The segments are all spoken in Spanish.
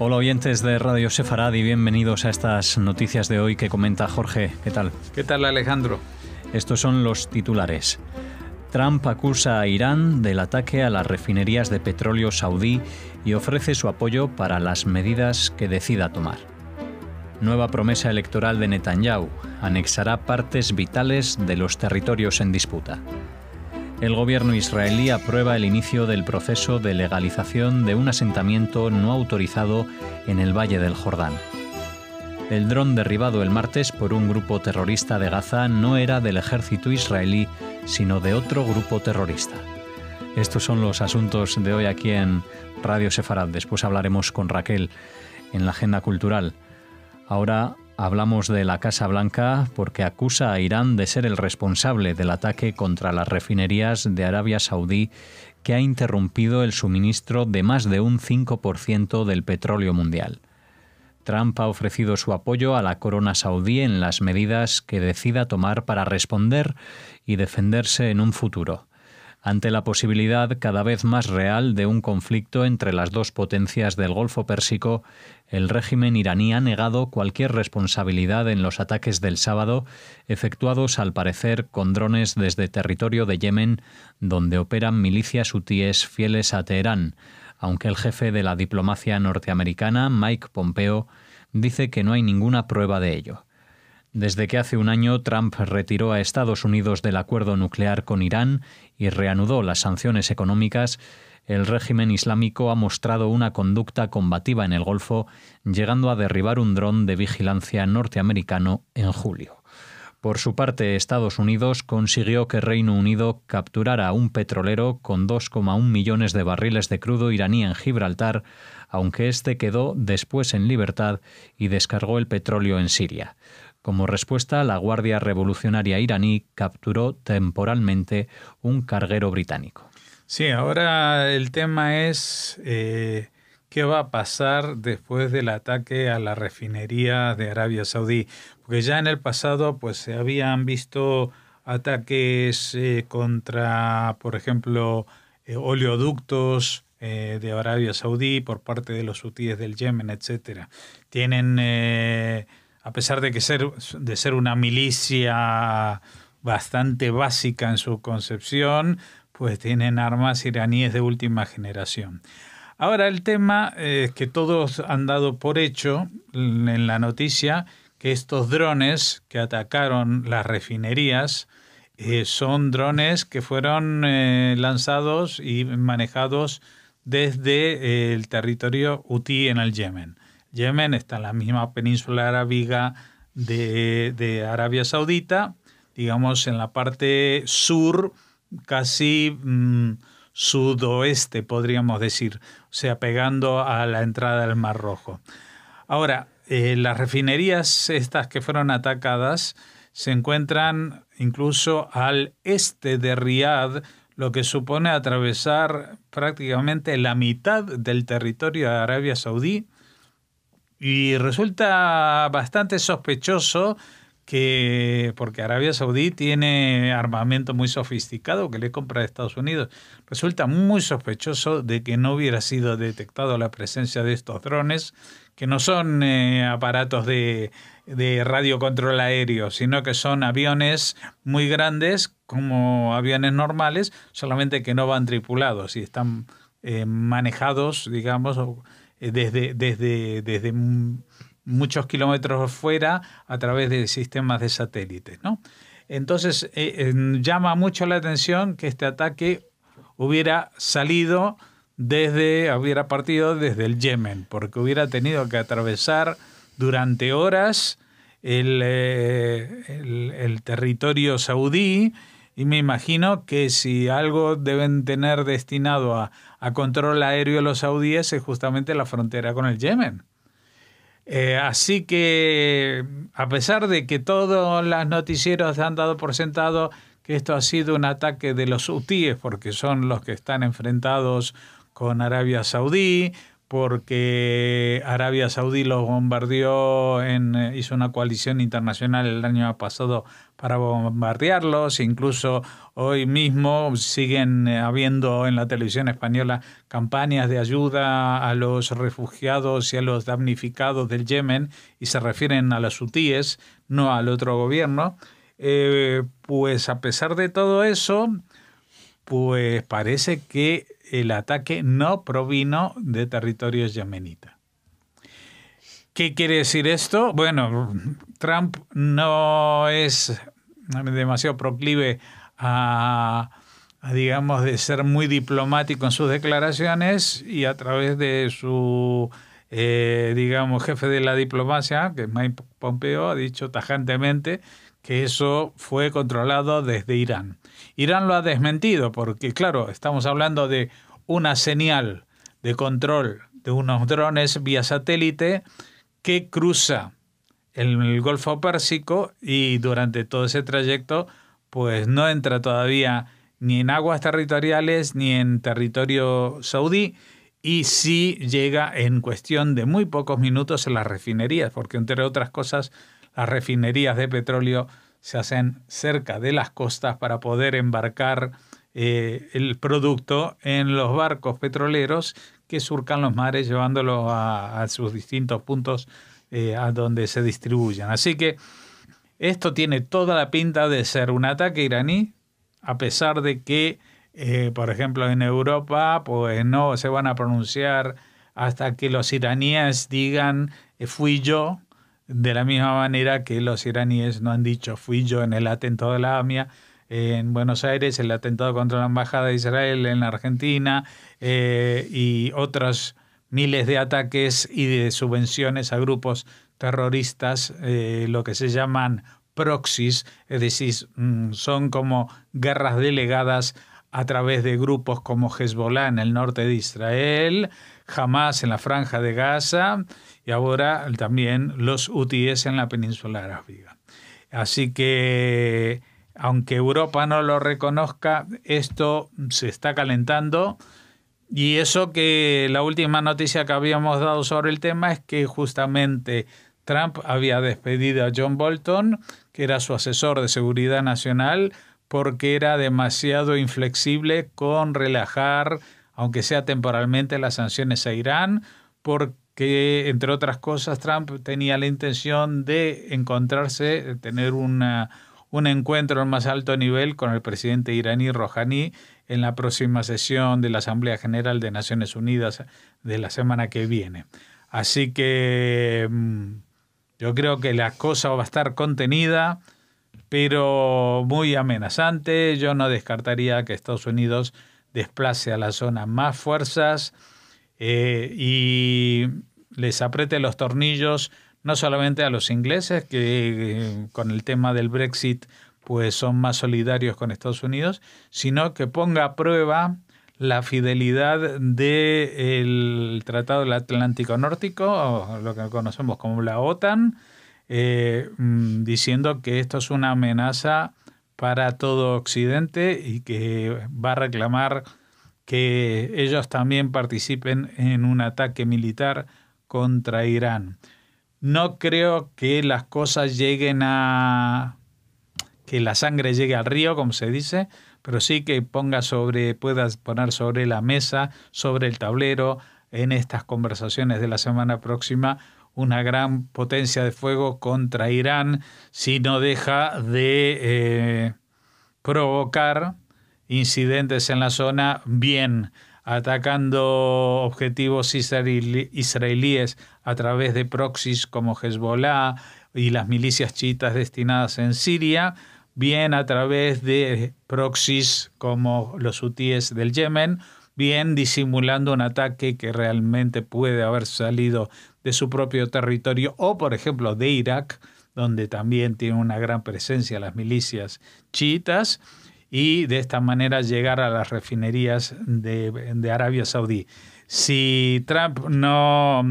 Hola oyentes de Radio Sefarad y bienvenidos a estas noticias de hoy que comenta Jorge. ¿Qué tal? ¿Qué tal, Alejandro? Estos son los titulares. Trump acusa a Irán del ataque a las refinerías de petróleo saudí y ofrece su apoyo para las medidas que decida tomar. Nueva promesa electoral de Netanyahu: anexará partes vitales de los territorios en disputa. El gobierno israelí aprueba el inicio del proceso de legalización de un asentamiento no autorizado en el Valle del Jordán. El dron derribado el martes por un grupo terrorista de Gaza no era del ejército israelí, sino de otro grupo terrorista. Estos son los asuntos de hoy aquí en Radio Sefarad. Después hablaremos con Raquel en la agenda cultural. Ahora hablamos de la Casa Blanca porque acusa a Irán de ser el responsable del ataque contra las refinerías de Arabia Saudí, que ha interrumpido el suministro de más de un 5% del petróleo mundial. Trump ha ofrecido su apoyo a la corona saudí en las medidas que decida tomar para responder y defenderse en un futuro, ante la posibilidad cada vez más real de un conflicto entre las dos potencias del Golfo Pérsico. El régimen iraní ha negado cualquier responsabilidad en los ataques del sábado, efectuados al parecer con drones desde territorio de Yemen, donde operan milicias hutíes fieles a Teherán, aunque el jefe de la diplomacia norteamericana, Mike Pompeo, dice que no hay ninguna prueba de ello. Desde que hace un año Trump retiró a Estados Unidos del acuerdo nuclear con Irán y reanudó las sanciones económicas, el régimen islámico ha mostrado una conducta combativa en el Golfo, llegando a derribar un dron de vigilancia norteamericano en julio. Por su parte, Estados Unidos consiguió que Reino Unido capturara un petrolero con 2,1 millones de barriles de crudo iraní en Gibraltar, aunque este quedó después en libertad y descargó el petróleo en Siria. Como respuesta, la Guardia Revolucionaria iraní capturó temporalmente un carguero británico. Sí, ahora el tema es qué va a pasar después del ataque a la refinería de Arabia Saudí. Porque ya en el pasado pues se habían visto ataques contra, por ejemplo, oleoductos de Arabia Saudí por parte de los hutíes del Yemen, etcétera. Tienen, a pesar de ser una milicia bastante básica en su concepción, pues tienen armas iraníes de última generación. Ahora el tema es que todos han dado por hecho en la noticia que estos drones que atacaron las refinerías son drones que fueron lanzados y manejados desde el territorio hutí en el Yemen. Yemen está en la misma península arábiga de Arabia Saudita, digamos en la parte sur, casi sudoeste, podríamos decir, o sea, pegando a la entrada del Mar Rojo. Ahora, las refinerías estas que fueron atacadas se encuentran incluso al este de Riad, lo que supone atravesar prácticamente la mitad del territorio de Arabia Saudí, y resulta bastante sospechoso porque Arabia Saudí tiene armamento muy sofisticado que le compra a Estados Unidos. Resulta muy sospechoso de que no hubiera sido detectado la presencia de estos drones, que no son aparatos de radiocontrol aéreo, sino que son aviones muy grandes, como aviones normales, solamente que no van tripulados y están manejados, digamos, desde muchos kilómetros fuera a través de sistemas de satélites, ¿no? Entonces llama mucho la atención que este ataque hubiera partido desde el Yemen, porque hubiera tenido que atravesar durante horas el territorio saudí, y me imagino que si algo deben tener destinado a control aéreo los saudíes es justamente la frontera con el Yemen. Así que, a pesar de que todos los noticieros han dado por sentado que esto ha sido un ataque de los hutíes, porque son los que están enfrentados con Arabia Saudí, porque Arabia Saudí los bombardeó, hizo una coalición internacional el año pasado para bombardearlos. Incluso hoy mismo siguen habiendo en la televisión española campañas de ayuda a los refugiados y a los damnificados del Yemen, y se refieren a los hutíes, no al otro gobierno. Pues a pesar de todo eso, pues parece que el ataque no provino de territorios yemenitas. ¿Qué quiere decir esto? Bueno, Trump no es demasiado proclive digamos, de ser muy diplomático en sus declaraciones, y a través de su, digamos, jefe de la diplomacia, que es Mike Pompeo, ha dicho tajantemente que eso fue controlado desde Irán. Irán lo ha desmentido porque, claro, estamos hablando de una señal de control de unos drones vía satélite que cruza el Golfo Pérsico, y durante todo ese trayecto pues no entra todavía ni en aguas territoriales ni en territorio saudí, y sí llega en cuestión de muy pocos minutos en las refinerías, porque entre otras cosas las refinerías de petróleo se hacen cerca de las costas para poder embarcar el producto en los barcos petroleros que surcan los mares, llevándolo a sus distintos puntos a donde se distribuyen. Así que esto tiene toda la pinta de ser un ataque iraní, a pesar de que, por ejemplo, en Europa pues no se van a pronunciar hasta que los iraníes digan fui yo, de la misma manera que los iraníes no han dicho fui yo en el atentado de la AMIA en Buenos Aires, el atentado contra la Embajada de Israel en la Argentina, y otros miles de ataques y de subvenciones a grupos terroristas, lo que se llaman proxies, es decir, son como guerras delegadas a través de grupos como Hezbollah en el norte de Israel, Hamas en la Franja de Gaza, y ahora también los hutíes en la península arábiga. Así que, aunque Europa no lo reconozca, esto se está calentando. Y eso, que la última noticia que habíamos dado sobre el tema es que justamente Trump había despedido a John Bolton, que era su asesor de seguridad nacional, porque era demasiado inflexible con relajar, aunque sea temporalmente, las sanciones a Irán, porque, entre otras cosas, Trump tenía la intención de tener un encuentro al más alto nivel con el presidente iraní Rouhani en la próxima sesión de la Asamblea General de Naciones Unidas de la semana que viene. Así que yo creo que la cosa va a estar contenida, pero muy amenazante. Yo no descartaría que Estados Unidos desplace a la zona más fuerzas y les apriete los tornillos, no solamente a los ingleses, que con el tema del Brexit pues son más solidarios con Estados Unidos, sino que ponga a prueba la fidelidad del Tratado del Atlántico Nórdico, o lo que conocemos como la OTAN, diciendo que esto es una amenaza para todo Occidente y que va a reclamar que ellos también participen en un ataque militar contra Irán. No creo que las cosas lleguen que la sangre llegue al río, como se dice, pero sí que puedas poner sobre la mesa, sobre el tablero, en estas conversaciones de la semana próxima, una gran potencia de fuego contra Irán, si no deja de provocar incidentes en la zona, bien atacando objetivos israelíes a través de proxies como Hezbollah y las milicias chiitas destinadas en Siria, bien a través de proxies como los hutíes del Yemen, bien disimulando un ataque que realmente puede haber salido de su propio territorio, o por ejemplo de Irak, donde también tiene una gran presencia las milicias chiitas, y de esta manera llegar a las refinerías de Arabia Saudí. Si Trump no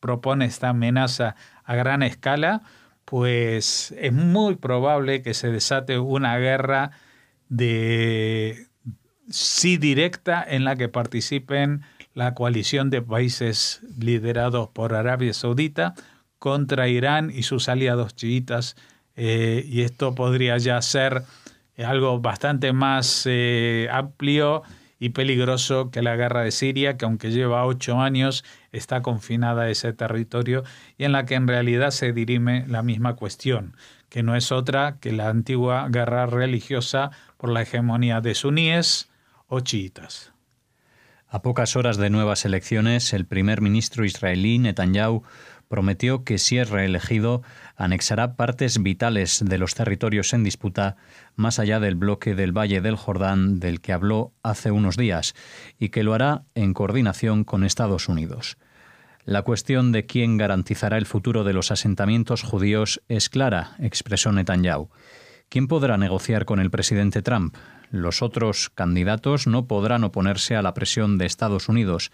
propone esta amenaza a gran escala, pues es muy probable que se desate una guerra directa en la que participen la coalición de países liderados por Arabia Saudita contra Irán y sus aliados chiitas, y esto podría ya ser algo bastante más amplio y peligroso que la guerra de Siria, que aunque lleva 8 años, está confinada a ese territorio y en la que en realidad se dirime la misma cuestión, que no es otra que la antigua guerra religiosa por la hegemonía de suníes o chiitas. A pocas horas de nuevas elecciones, el primer ministro israelí Netanyahu prometió que, si es reelegido, anexará partes vitales de los territorios en disputa más allá del bloque del Valle del Jordán del que habló hace unos días, y que lo hará en coordinación con Estados Unidos. La cuestión de quién garantizará el futuro de los asentamientos judíos es clara, expresó Netanyahu. ¿Quién podrá negociar con el presidente Trump? Los otros candidatos no podrán oponerse a la presión de Estados Unidos,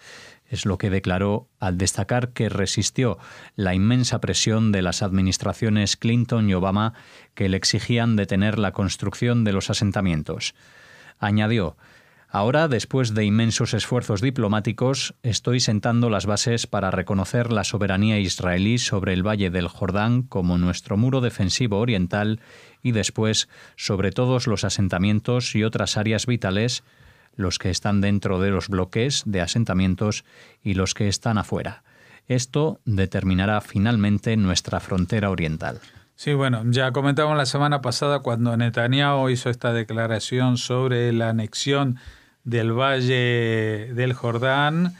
es lo que declaró al destacar que resistió la inmensa presión de las administraciones Clinton y Obama que le exigían detener la construcción de los asentamientos. Añadió: ahora, después de inmensos esfuerzos diplomáticos, estoy sentando las bases para reconocer la soberanía israelí sobre el Valle del Jordán como nuestro muro defensivo oriental y después sobre todos los asentamientos y otras áreas vitales, los que están dentro de los bloques de asentamientos y los que están afuera. Esto determinará finalmente nuestra frontera oriental. Sí, bueno, ya comentamos la semana pasada cuando Netanyahu hizo esta declaración sobre la anexión del Valle del Jordán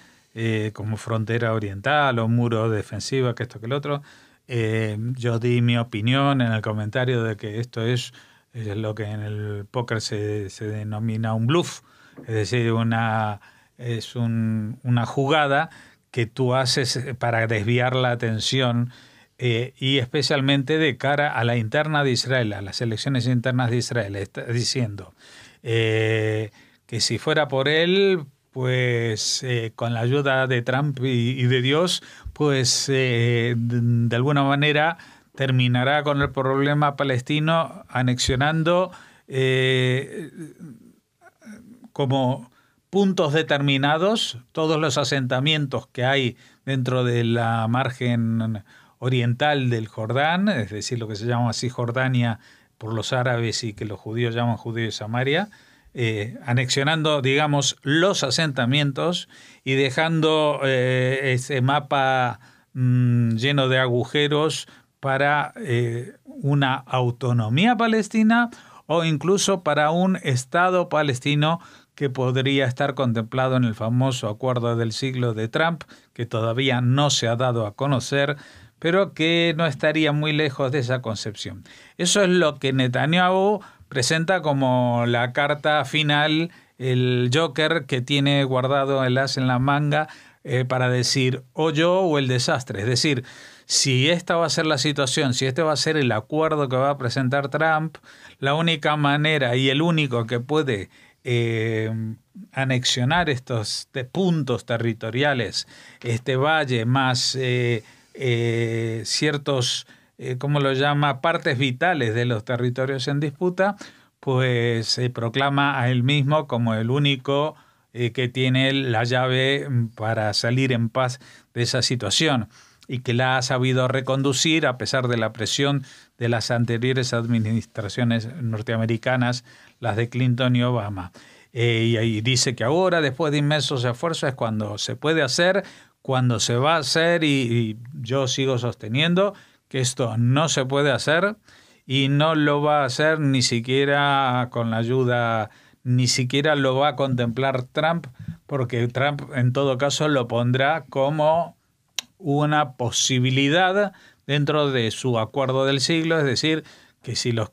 como frontera oriental o muro defensivo, que esto que el otro. Yo di mi opinión en el comentario de que esto es lo que en el póker se denomina un bluff, es decir, una jugada que tú haces para desviar la atención y especialmente de cara a la interna de Israel, a las elecciones internas de Israel. Está diciendo que si fuera por él, pues con la ayuda de Trump y de Dios, pues de alguna manera terminará con el problema palestino anexionando como puntos determinados todos los asentamientos que hay dentro de la margen oriental del Jordán, es decir, lo que se llama Cisjordania por los árabes y que los judíos llaman Judea y Samaria, anexionando, digamos, los asentamientos y dejando ese mapa lleno de agujeros para una autonomía palestina o incluso para un Estado palestino que podría estar contemplado en el famoso acuerdo del siglo de Trump, que todavía no se ha dado a conocer, pero que no estaría muy lejos de esa concepción. Eso es lo que Netanyahu presenta como la carta final, el Joker que tiene guardado el as en la manga para decir o yo o el desastre. Es decir, si esta va a ser la situación, si este va a ser el acuerdo que va a presentar Trump, la única manera y el único que puede anexionar estos puntos territoriales, este valle más ciertos, ¿cómo lo llama?, partes vitales de los territorios en disputa, pues se proclama a él mismo como el único que tiene la llave para salir en paz de esa situación y que la ha sabido reconducir a pesar de la presión de las anteriores administraciones norteamericanas, las de Clinton y Obama. Y ahí dice que ahora, después de inmensos esfuerzos, es cuando se puede hacer, cuando se va a hacer, y yo sigo sosteniendo que esto no se puede hacer y no lo va a hacer ni siquiera con la ayuda, ni siquiera lo va a contemplar Trump, porque Trump en todo caso lo pondrá como una posibilidad dentro de su acuerdo del siglo, es decir, que si los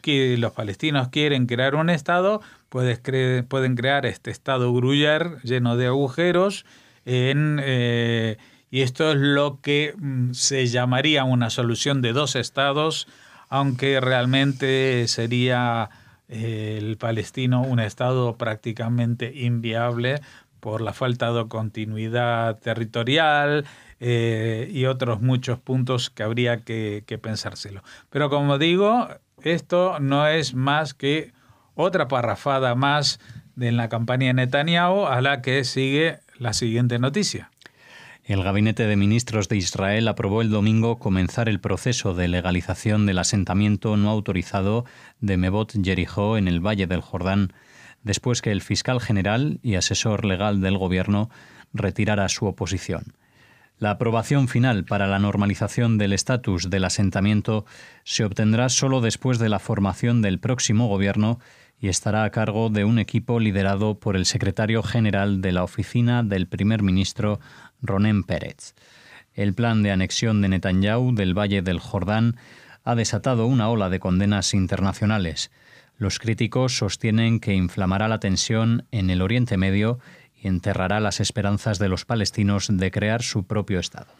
palestinos quieren crear un Estado, pueden crear este Estado Gruyère lleno de agujeros, y esto es lo que se llamaría una solución de dos Estados, aunque realmente sería el palestino un Estado prácticamente inviable por la falta de continuidad territorial y otros muchos puntos que habría que pensárselo. Pero como digo, esto no es más que otra parrafada más en la campaña de Netanyahu, a la que sigue la siguiente noticia. El Gabinete de Ministros de Israel aprobó el domingo comenzar el proceso de legalización del asentamiento no autorizado de Mevot Jericó en el Valle del Jordán, después que el fiscal general y asesor legal del gobierno retirara su oposición. La aprobación final para la normalización del estatus del asentamiento se obtendrá solo después de la formación del próximo gobierno y estará a cargo de un equipo liderado por el secretario general de la oficina del primer ministro, Ronen Peretz. El plan de anexión de Netanyahu del Valle del Jordán ha desatado una ola de condenas internacionales. Los críticos sostienen que inflamará la tensión en el Oriente Medio y enterrará las esperanzas de los palestinos de crear su propio Estado.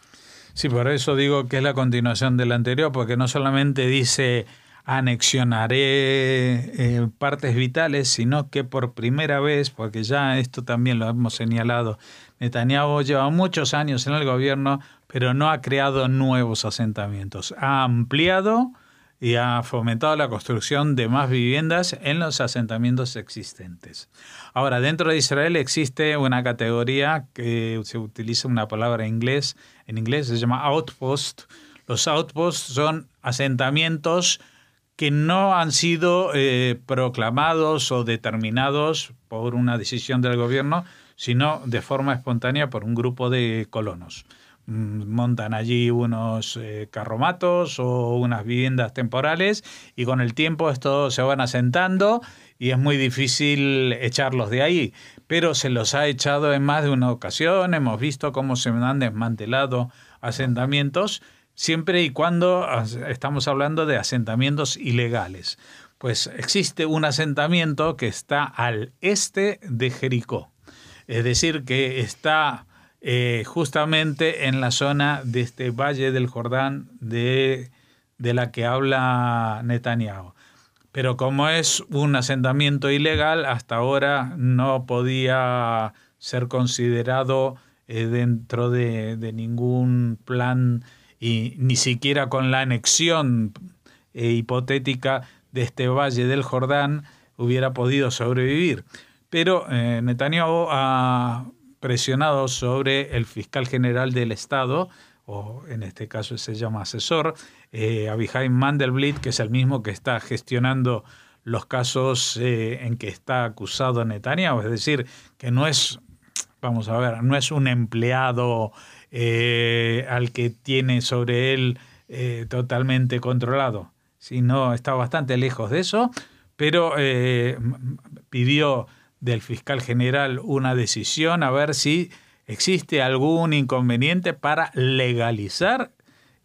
Sí, por eso digo que es la continuación del anterior, porque no solamente dice anexionaré partes vitales, sino que por primera vez, porque ya esto también lo hemos señalado, Netanyahu lleva muchos años en el gobierno, pero no ha creado nuevos asentamientos. Ha ampliado y ha fomentado la construcción de más viviendas en los asentamientos existentes. Ahora, dentro de Israel existe una categoría que se utiliza una palabra en inglés se llama outpost. Los outposts son asentamientos que no han sido proclamados o determinados por una decisión del gobierno, sino de forma espontánea por un grupo de colonos. Montan allí unos carromatos o unas viviendas temporales y con el tiempo estos se van asentando y es muy difícil echarlos de ahí, pero se los ha echado en más de una ocasión. Hemos visto cómo se han desmantelado asentamientos, siempre y cuando estamos hablando de asentamientos ilegales. Pues existe un asentamiento que está al este de Jericó, es decir, que está justamente en la zona de este Valle del Jordán de la que habla Netanyahu. Pero como es un asentamiento ilegal, hasta ahora no podía ser considerado dentro de ningún plan y ni siquiera con la anexión hipotética de este Valle del Jordán hubiera podido sobrevivir. Pero Netanyahu ha presionado sobre el fiscal general del Estado, o en este caso se llama asesor, Avichai Mandelblit, que es el mismo que está gestionando los casos en que está acusado Netanyahu. Es decir, que no es, no es un empleado al que tiene sobre él totalmente controlado, sino está bastante lejos de eso, pero pidió del fiscal general una decisión a ver si existe algún inconveniente para legalizar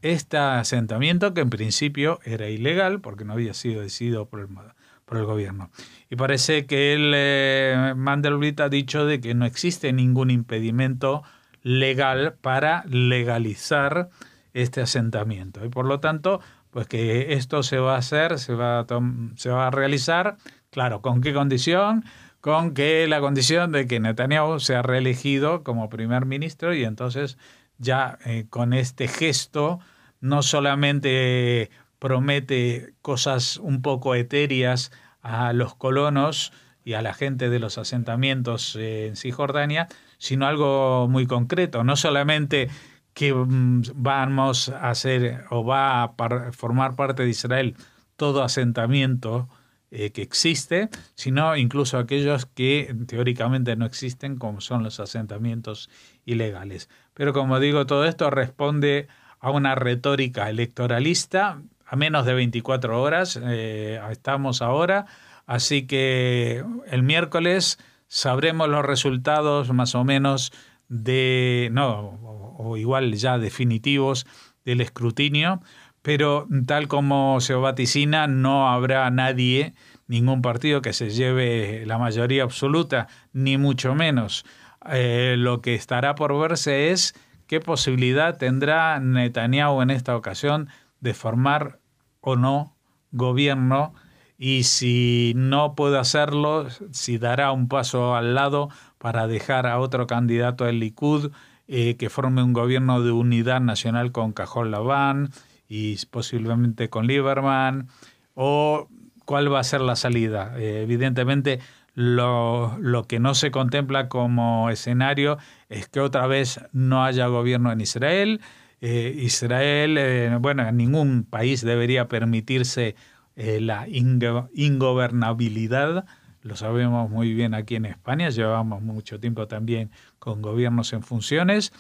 este asentamiento que en principio era ilegal porque no había sido decidido por el gobierno. Y parece que Mandelblit ha dicho de que no existe ningún impedimento legal para legalizar este asentamiento. Y por lo tanto, pues que esto se va a hacer, se va a realizar, claro, ¿con qué condición? Con que la condición de que Netanyahu sea reelegido como primer ministro y entonces ya con este gesto no solamente promete cosas un poco etéreas a los colonos y a la gente de los asentamientos en Cisjordania, sino algo muy concreto, no solamente que vamos a hacer o va a formar parte de Israel todo asentamiento que existe, sino incluso aquellos que teóricamente no existen, como son los asentamientos ilegales. Pero como digo, todo esto responde a una retórica electoralista a menos de 24 horas. Estamos ahora, así que el miércoles sabremos los resultados más o menos o igual ya definitivos del escrutinio, pero tal como se vaticina, no habrá nadie, ningún partido que se lleve la mayoría absoluta, ni mucho menos. Lo que estará por verse es qué posibilidad tendrá Netanyahu en esta ocasión de formar o no gobierno, y si no puede hacerlo, si dará un paso al lado para dejar a otro candidato del Likud que forme un gobierno de unidad nacional con Cajol Laván y posiblemente con Lieberman, o cuál va a ser la salida. Evidentemente Lo que no se contempla como escenario es que otra vez no haya gobierno en Israel. Israel, bueno, ningún país debería permitirse la ingobernabilidad. Lo sabemos muy bien aquí en España, llevamos mucho tiempo también con gobiernos en funciones,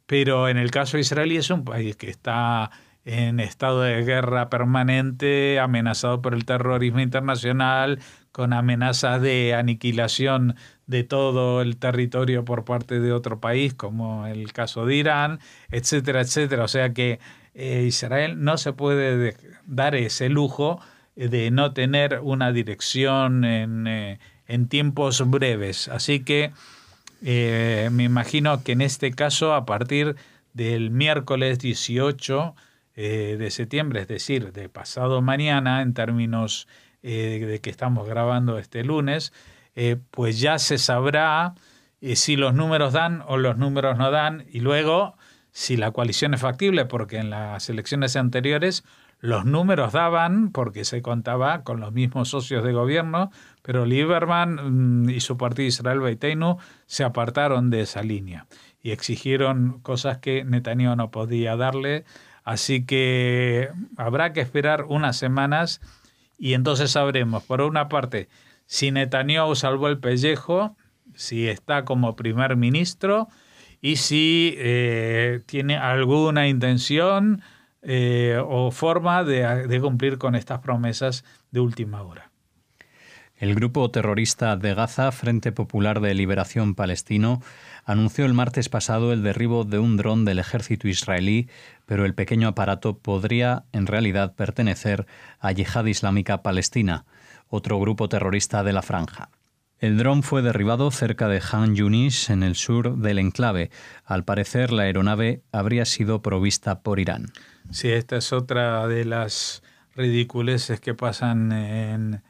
pero en el caso israelí es un país que está en estado de guerra permanente, amenazado por el terrorismo internacional, con amenazas de aniquilación de todo el territorio por parte de otro país, como el caso de Irán, etcétera, etcétera. O sea que Israel no se puede dar ese lujo de no tener una dirección en tiempos breves. Así que me imagino que en este caso, a partir del miércoles 18 de septiembre, es decir, de pasado mañana, en términos de que estamos grabando este lunes, pues ya se sabrá si los números dan o los números no dan, y luego si la coalición es factible, porque en las elecciones anteriores los números daban porque se contaba con los mismos socios de gobierno, pero Lieberman y su partido Israel Beiteinu se apartaron de esa línea y exigieron cosas que Netanyahu no podía darle. Así que habrá que esperar unas semanas y entonces sabremos, por una parte, si Netanyahu salvó el pellejo, si está como primer ministro y si tiene alguna intención o forma de cumplir con estas promesas de última hora. El grupo terrorista de Gaza, Frente Popular de Liberación Palestino, anunció el martes pasado el derribo de un dron del ejército israelí, pero el pequeño aparato podría en realidad pertenecer a Yihad Islámica Palestina, otro grupo terrorista de la franja. El dron fue derribado cerca de Han Yunis, en el sur del enclave. Al parecer, la aeronave habría sido provista por Irán. Sí, esta es otra de las ridiculeces que pasan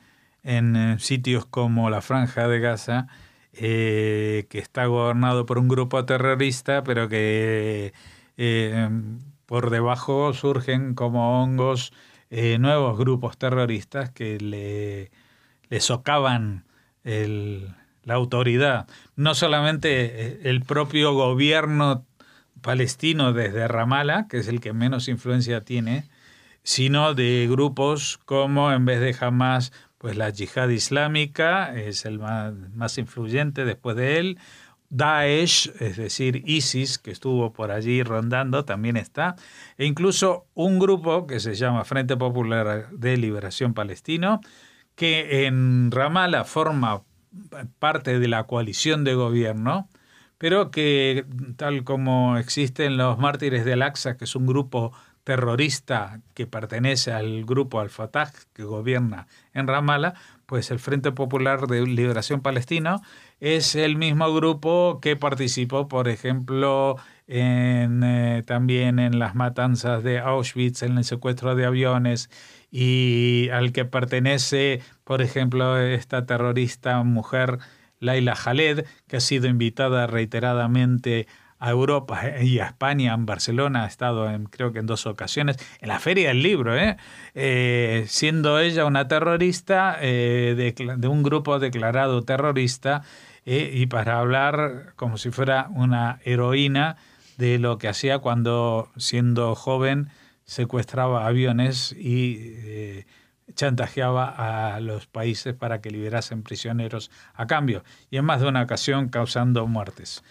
en sitios como la Franja de Gaza, que está gobernado por un grupo terrorista, pero que por debajo surgen como hongos nuevos grupos terroristas que le socavan la autoridad. No solamente el propio gobierno palestino desde Ramallah, que es el que menos influencia tiene, sino de grupos como, en vez de Hamas, pues la Yihad Islámica es el más influyente después de él. Daesh, es decir, ISIS, que estuvo por allí rondando, también está. E incluso un grupo que se llama Frente Popular de Liberación Palestino, que en Ramallah forma parte de la coalición de gobierno, pero que, tal como existen los Mártires de Al-Aqsa, que es un grupo terrorista que pertenece al grupo Al-Fatah que gobierna en Ramallah, pues el Frente Popular de Liberación Palestina es el mismo grupo que participó, por ejemplo, también en las matanzas de Auschwitz, en el secuestro de aviones, y al que pertenece, por ejemplo, esta terrorista mujer Laila Khaled, que ha sido invitada reiteradamente a Europa y a España, en Barcelona, ha estado creo que en 2 ocasiones, en la Feria del Libro, siendo ella una terrorista de un grupo declarado terrorista, y para hablar como si fuera una heroína de lo que hacía cuando, siendo joven, secuestraba aviones y chantajeaba a los países para que liberasen prisioneros a cambio, y en más de una ocasión causando muertes.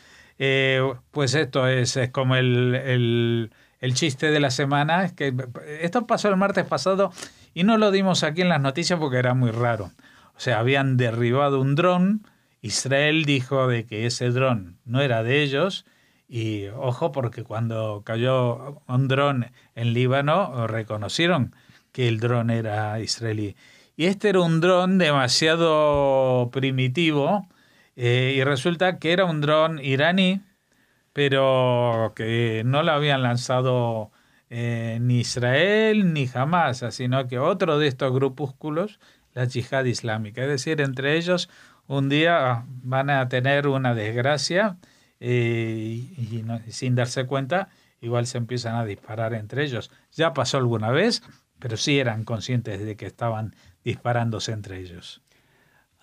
Pues esto es como el chiste de la semana. Es que esto pasó el martes pasado y no lo dimos aquí en las noticias porque era muy raro. O sea, habían derribado un dron. Israel dijo de que ese dron no era de ellos. Y ojo, porque cuando cayó un dron en Líbano reconocieron que el dron era israelí. Y este era un dron demasiado primitivo. Y resulta que era un dron iraní, pero que no lo habían lanzado ni Israel ni Hamas, sino que otro de estos grupúsculos, la Yihad Islámica. Es decir, entre ellos un día van a tener una desgracia y sin darse cuenta, igual se empiezan a disparar entre ellos. Ya pasó alguna vez, pero sí eran conscientes de que estaban disparándose entre ellos.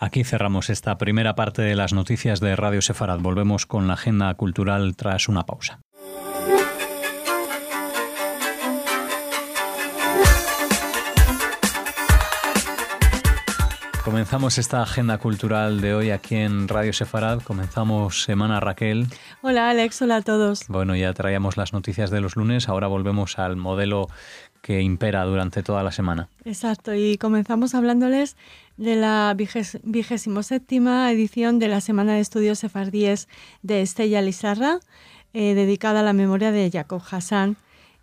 Aquí cerramos esta primera parte de las noticias de Radio Sefarad. Volvemos con la agenda cultural tras una pausa. Comenzamos esta agenda cultural de hoy aquí en Radio Sefarad. Comenzamos semana, Raquel. Hola Alex, hola a todos. Bueno, ya traíamos las noticias de los lunes, ahora volvemos al modelo que impera durante toda la semana. Exacto, y comenzamos hablándoles de la 27ª edición de la Semana de Estudios Sefardíes de Estella Lizarra, dedicada a la memoria de Jacob Hassan.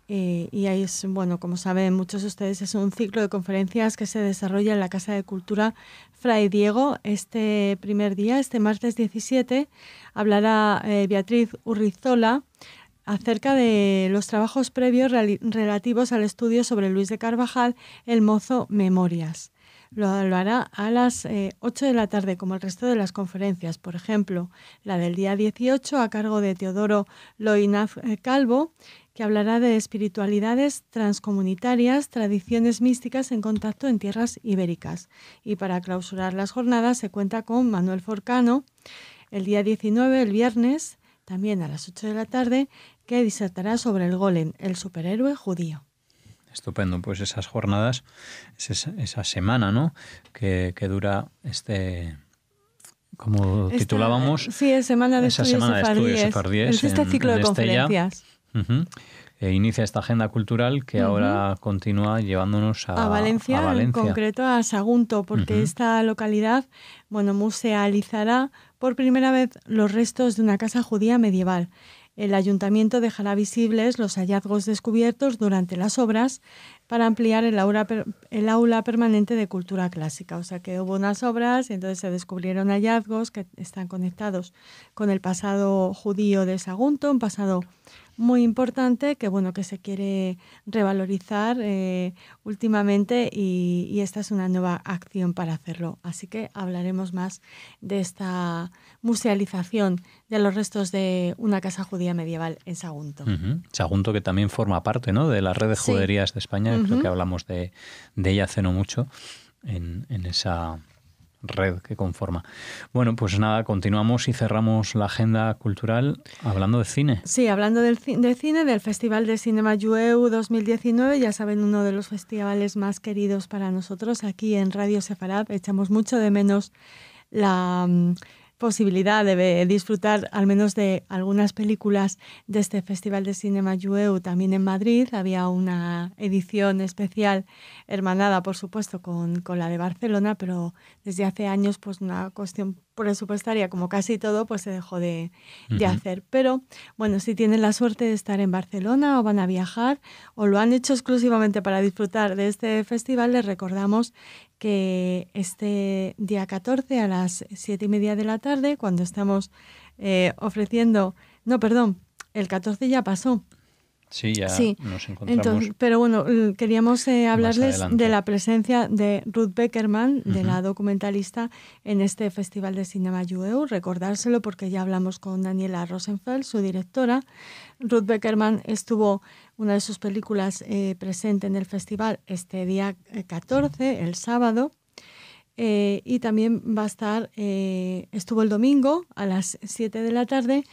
Y ahí es, bueno, como saben muchos de ustedes, es un ciclo de conferencias que se desarrolla en la Casa de Cultura Fray Diego. Este primer día, este martes 17, hablará Beatriz Urrizola acerca de los trabajos previos relativos al estudio sobre Luis de Carvajal, el Mozo Memorias. Lo hará a las 8 de la tarde, como el resto de las conferencias. Por ejemplo, la del día 18, a cargo de Teodoro Loinaz Calvo, que hablará de espiritualidades transcomunitarias, tradiciones místicas en contacto en tierras ibéricas. Y para clausurar las jornadas se cuenta con Manuel Forcano, el día 19, el viernes, también a las 8 de la tarde, que disertará sobre el Golem, el superhéroe judío. Estupendo, pues esas jornadas, esa semana, ¿no?, que dura como titulábamos. Sí, es Semana de Estudios Sefardíes. Este ciclo de conferencias. Inicia esta agenda cultural que ahora continúa llevándonos a Valencia. En concreto a Sagunto, porque esta localidad, bueno, musealizará por primera vez los restos de una casa judía medieval. El ayuntamiento dejará visibles los hallazgos descubiertos durante las obras para ampliar el aula permanente de cultura clásica. O sea que hubo unas obras y entonces se descubrieron hallazgos que están conectados con el pasado judío de Sagunto, un pasado muy importante que se quiere revalorizar últimamente y esta es una nueva acción para hacerlo. Así que hablaremos más de esta musealización de los restos de una casa judía medieval en Sagunto. Sagunto, que también forma parte, ¿no?, de la red de juderías de España. Creo que hablamos de ella hace no mucho en esa red que conforma. Bueno, pues nada, continuamos y cerramos la agenda cultural hablando de cine. Sí, hablando de cine, del Festival de Cinema Jueu 2019, ya saben, uno de los festivales más queridos para nosotros aquí en Radio Sefarad. Echamos mucho de menos la posibilidad de disfrutar al menos de algunas películas de este Festival de Cinema Jueu también en Madrid. Había una edición especial hermanada, por supuesto, con la de Barcelona, pero desde hace años, pues una cuestión presupuestaria, como casi todo, pues se dejó de hacer. Pero, bueno, si tienen la suerte de estar en Barcelona o van a viajar o lo han hecho exclusivamente para disfrutar de este festival, les recordamos que este día 14 a las 7:30 de la tarde, cuando estamos ofreciendo... No, perdón, el 14 ya pasó. Sí, ya nos encontramos. Entonces, pero bueno, queríamos hablarles de la presencia de Ruth Beckerman, de la documentalista, en este Festival de Cinema Jueu. Recordárselo porque ya hablamos con Daniela Rosenfeld, su directora. Ruth Beckerman estuvo, una de sus películas, presente en el festival este día 14, el sábado. Y también va a estar, estuvo el domingo a las 7 de la tarde.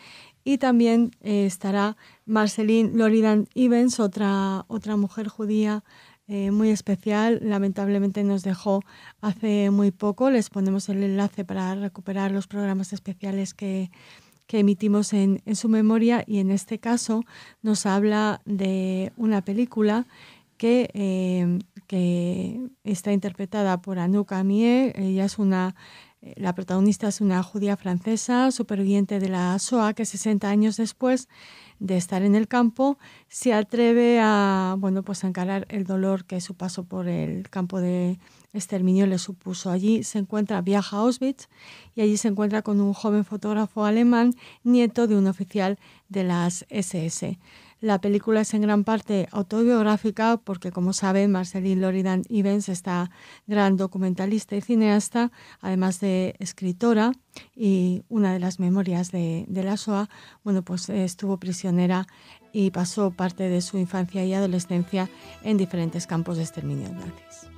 Y también estará Marceline Loridan-Ivens, otra mujer judía muy especial. Lamentablemente nos dejó hace muy poco. Les ponemos el enlace para recuperar los programas especiales que emitimos en su memoria. Y en este caso nos habla de una película que está interpretada por Anouk Amier. Ella es la protagonista es una judía francesa, superviviente de la Shoah, que 60 años después de estar en el campo se atreve a encarar el dolor que su paso por el campo de exterminio le supuso. Allí viaja a Auschwitz y allí se encuentra con un joven fotógrafo alemán, nieto de un oficial de las SS. La película es en gran parte autobiográfica porque, como saben, Marceline Loridan-Ivens, esta gran documentalista y cineasta, además de escritora y una de las memorias de la Shoah, estuvo prisionera y pasó parte de su infancia y adolescencia en diferentes campos de exterminio nazis.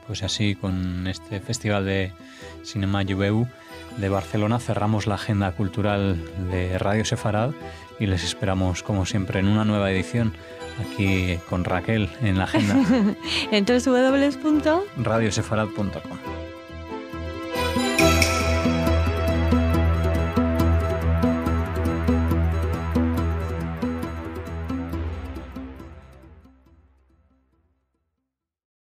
Pues así, con este Festival de Cinema Jueu de Barcelona cerramos la agenda cultural de Radio Sefarad y les esperamos, como siempre, en una nueva edición aquí con Raquel en la agenda. En www.radiosefarad.com.